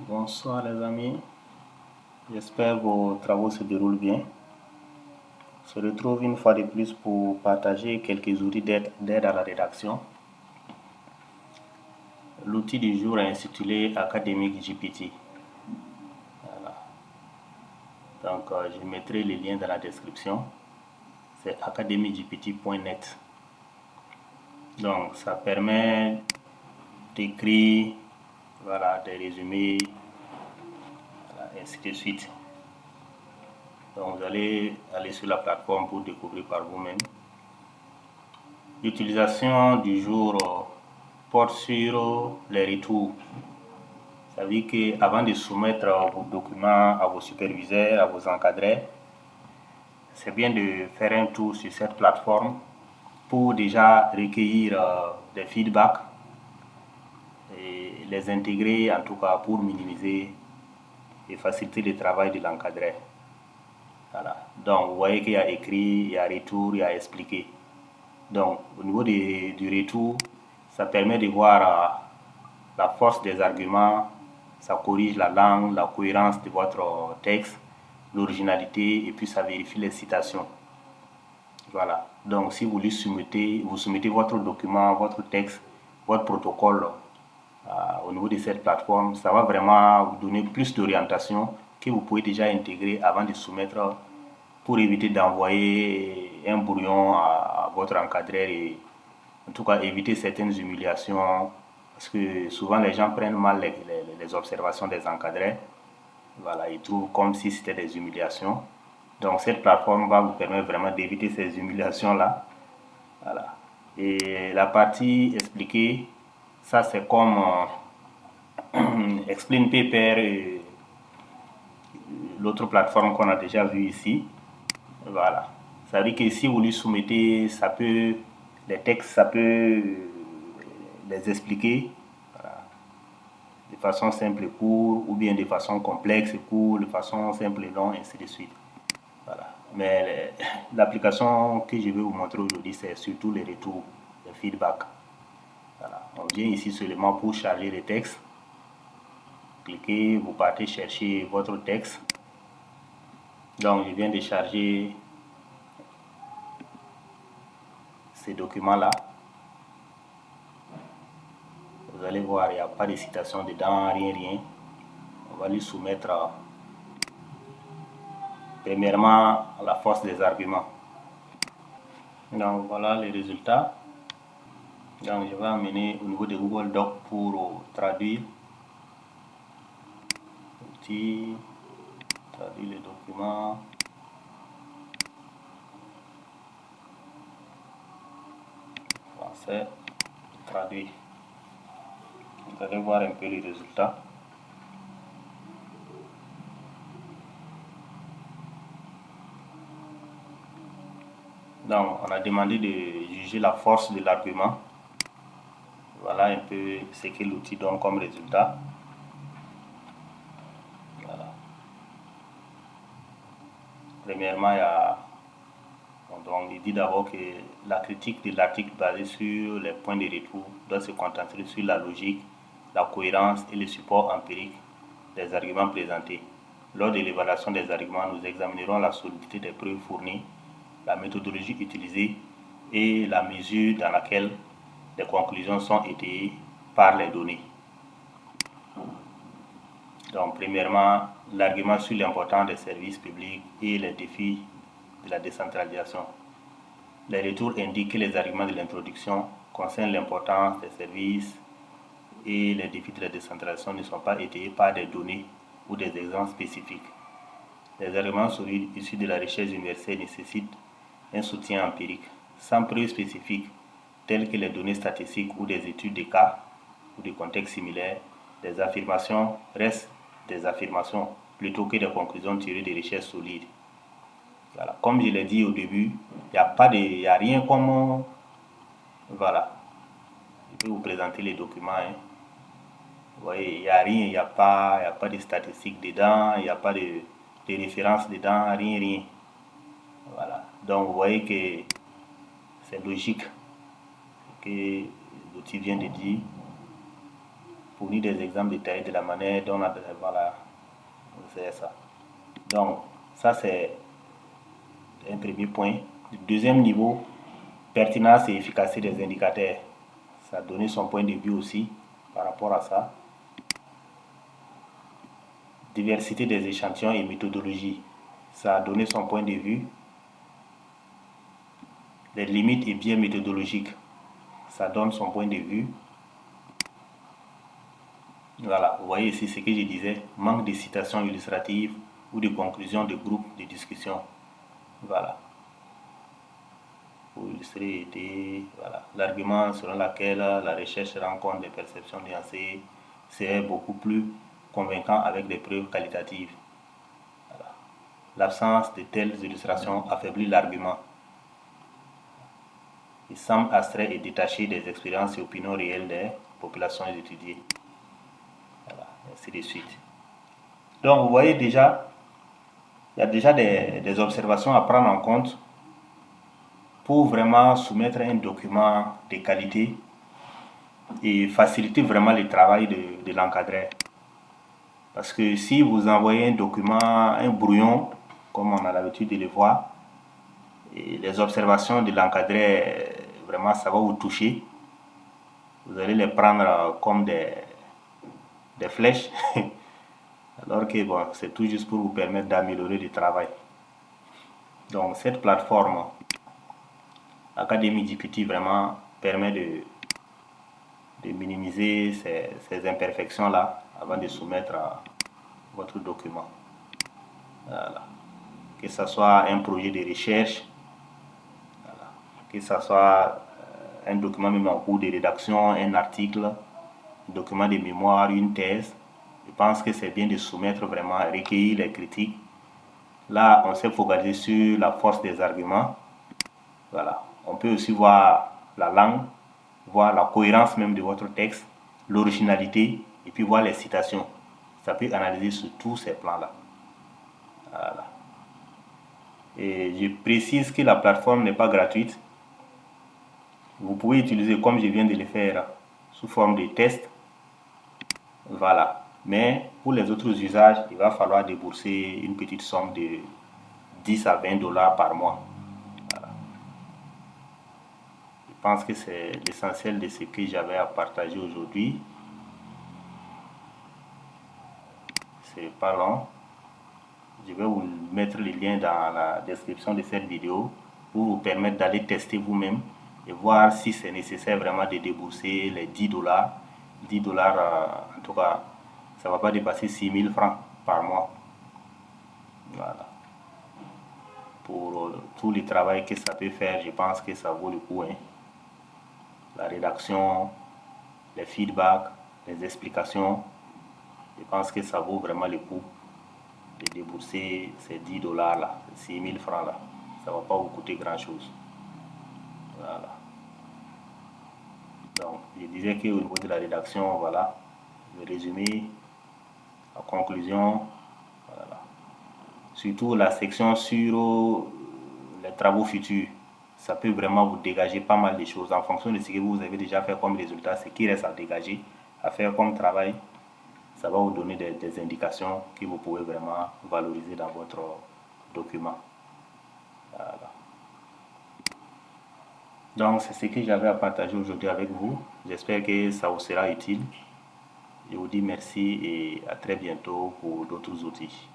Bonsoir les amis, j'espère que vos travaux se déroulent bien. On se retrouve une fois de plus pour partager quelques outils d'aide à la rédaction. L'outil du jour est intitulé Academic GPT. Voilà. Donc je mettrai les liens dans la description. C'est academicgpt.net. Donc ça permet d'écrire des résumés, ainsi de suite. Donc vous allez aller sur la plateforme pour découvrir par vous-même. L'utilisation du jour porte sur les retours. Ça veut dire qu'avant de soumettre vos documents à vos superviseurs, à vos encadrés, c'est bien de faire un tour sur cette plateforme pour déjà recueillir des feedbacks et les intégrer en tout cas pour minimiser et faciliter le travail de l'encadré. Voilà. Donc vous voyez qu'il y a écrit, il y a retour, il y a expliqué. Donc au niveau du retour, ça permet de voir la force des arguments, ça corrige la langue, la cohérence de votre texte, l'originalité et puis ça vérifie les citations. Voilà. Donc si vous soumettez votre document, votre texte, votre protocole au niveau de cette plateforme, ça va vraiment vous donner plus d'orientation que vous pouvez déjà intégrer avant de soumettre pour éviter d'envoyer un brouillon à votre encadreur et en tout cas éviter certaines humiliations parce que souvent les gens prennent mal les observations des encadrés. Voilà, ils trouvent comme si c'était des humiliations. Donc cette plateforme va vous permettre vraiment d'éviter ces humiliations-là. Voilà. Et la partie expliquée, ça c'est comme Explain Paper, l'autre plateforme qu'on a déjà vue ici. Voilà. Ça veut dire que si vous lui soumettez, les textes, ça peut les expliquer de façon simple et courte, ou bien de façon complexe et courte, de façon simple et longue, ainsi de suite. Voilà. Mais l'application que je vais vous montrer aujourd'hui, c'est surtout les retours, les feedbacks. Voilà. On vient ici seulement pour charger les textes. Cliquez, vous partez chercher votre texte. Donc, je viens de charger ces documents-là. Vous allez voir, il n'y a pas de citation dedans, rien. On va lui soumettre premièrement la force des arguments. Donc voilà les résultats. Donc je vais amener au niveau de Google Doc pour traduire. Outil, traduire les documents. Français, traduire. Vous allez voir un peu les résultats. Donc, on a demandé de juger la force de l'argument. Voilà un peu ce que l'outil donne comme résultat. Voilà. Premièrement, il dit d'abord que la critique de l'article basé sur les points de retour doit se concentrer sur la logique, la cohérence et le support empirique des arguments présentés. Lors de l'évaluation des arguments, nous examinerons la solidité des preuves fournies, la méthodologie utilisée et la mesure dans laquelle les conclusions sont étayées par les données. Donc, premièrement, l'argument sur l'importance des services publics et les défis de la décentralisation. Les retours indiquent que les arguments de l'introduction concernent l'importance des services et les défis de la décentralisation ne sont pas étayés par des données ou des exemples spécifiques. Les arguments solides issus de la recherche universelle nécessitent un soutien empirique, sans preuves spécifiques, telles que les données statistiques ou des études de cas ou de contextes similaires. Des affirmations restent des affirmations plutôt que des conclusions tirées de recherches solides. Voilà. Comme je l'ai dit au début, il n'y a rien comme... Voilà. Je vais vous présenter les documents. Vous voyez, il n'y a rien, il n'y a pas de statistiques dedans, il n'y a pas de références dedans, rien. Voilà. Donc vous voyez que c'est logique que l'outil vient de dire fournir des exemples détaillés de la manière dont on a, voilà, c'est ça. Donc, ça c'est un premier point. Deuxième niveau, pertinence et efficacité des indicateurs. Ça a donné son point de vue aussi par rapport à ça. Diversité des échantillons et méthodologies. Ça a donné son point de vue. Les limites et biais méthodologiques. Ça donne son point de vue. Voilà, vous voyez ici ce que je disais, manque de citations illustratives ou de conclusions de groupes de discussion. Voilà. Pour illustrer, voilà, l'argument selon lequel la recherche rencontre des perceptions nuancées, c'est beaucoup plus convaincant avec des preuves qualitatives. Voilà. L'absence de telles illustrations affaiblit l'argument. Il semble abstrait et détaché des expériences et opinions réelles des populations étudiées. Voilà, ainsi de suite. Donc, vous voyez déjà, il y a déjà des observations à prendre en compte pour vraiment soumettre un document de qualité et faciliter vraiment le travail de l'encadreur. Parce que si vous envoyez un document, un brouillon, comme on a l'habitude de le voir, et les observations de l'encadreur, vraiment ça va vous toucher. Vous allez les prendre comme des flèches, alors que bon, c'est tout juste pour vous permettre d'améliorer le travail. Donc cette plateforme Académie GPT vraiment permet de minimiser ces imperfections-là avant de soumettre votre document. Voilà. Que ce soit un projet de recherche, voilà. Que ce soit un document même en cours de rédaction, un article, un document de mémoire, une thèse. Je pense que c'est bien de soumettre vraiment, recueillir les critiques. Là, on s'est focalisé sur la force des arguments. Voilà. On peut aussi voir la langue, voir la cohérence même de votre texte, l'originalité, et puis voir les citations. Ça peut analyser sur tous ces plans-là. Voilà. Et je précise que la plateforme n'est pas gratuite. Vous pouvez utiliser comme je viens de le faire sous forme de test. Voilà. Mais pour les autres usages, il va falloir débourser une petite somme de 10 à 20 dollars par mois. Voilà. Je pense que c'est l'essentiel de ce que j'avais à partager aujourd'hui. C'est pas long. Je vais vous mettre les liens dans la description de cette vidéo pour vous permettre d'aller tester vous-même et voir si c'est nécessaire vraiment de débourser les 10 dollars. 10 dollars, en tout cas, ça ne va pas dépasser 6 000 francs par mois. Voilà. Pour tout le travail que ça peut faire, je pense que ça vaut le coup. Hein. La rédaction, les feedbacks, les explications, je pense que ça vaut vraiment le coup de débourser ces 10 dollars là, 6 000 francs là. Ça ne va pas vous coûter grand chose. Voilà. Donc, je disais qu'au niveau de la rédaction, voilà, le résumé, la conclusion, voilà. Surtout la section sur les travaux futurs, ça peut vraiment vous dégager pas mal de choses en fonction de ce que vous avez déjà fait comme résultat, ce qui reste à dégager, à faire comme travail. Ça va vous donner des indications que vous pouvez vraiment valoriser dans votre document. Voilà. Donc, c'est ce que j'avais à partager aujourd'hui avec vous. J'espère que ça vous sera utile. Je vous dis merci et à très bientôt pour d'autres outils.